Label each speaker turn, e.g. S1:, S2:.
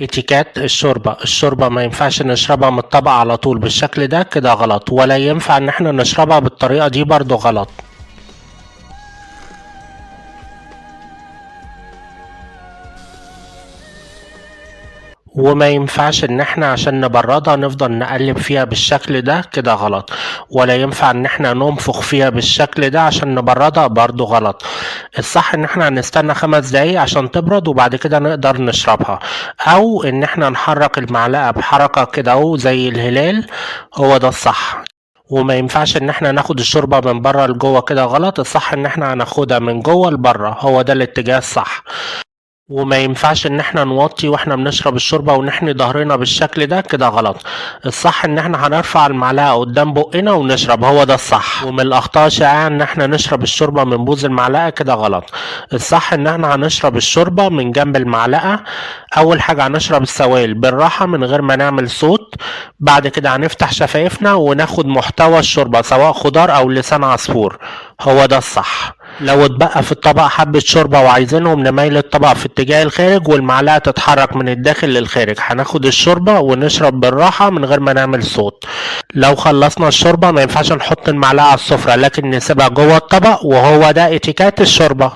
S1: اتيكات الشوربة ما ينفعش نشربها من الطبق على طول بالشكل ده، كده غلط، ولا ينفع ان احنا نشربها بالطريقة دي، برضو غلط. وما ينفعش ان احنا عشان نبردها نفضل نقلب فيها بالشكل ده، كده غلط. ولا ينفع ان احنا ننفخ فيها بالشكل ده عشان نبردها، برضو غلط. الصح ان احنا هنستنى 5 دقايق عشان تبرد وبعد كده نقدر نشربها، او ان احنا نحرك المعلقة بحركة كده اهو زي الهلال، هو ده الصح. وما ينفعش ان احنا ناخد الشوربة من بره لجوه، كده غلط. الصح ان احنا هناخدها من جوه لبره، هو ده الاتجاه الصح. وما ينفعش ان احنا نوطي واحنا بنشرب الشوربة ونحني ظهرنا بالشكل ده، كده غلط. الصح ان احنا هنرفع المعلقة قدام بقنا ونشرب، هو ده الصح. ومن الاخطاء شائعة ان احنا نشرب الشوربة من بوز المعلقة، كده غلط. الصح ان احنا هنشرب الشوربة من جنب المعلقة. اول حاجة هنشرب السوائل بالراحة من غير ما نعمل صوت، بعد كده هنفتح شفايفنا وناخد محتوى الشوربة سواء خضار او لسان عصفور، هو ده الصح. لو اتبقى في الطبق حبة شوربة وعايزينهم نميل الطبق في اتجاه الخارج والمعلقة تتحرك من الداخل للخارج، هناخد الشوربة ونشرب بالراحة من غير ما نعمل صوت. لو خلصنا الشوربة ما ينفعش نحط المعلقة على السفرة، لكن نسيبها جوه الطبق، وهو ده اتيكات الشوربة.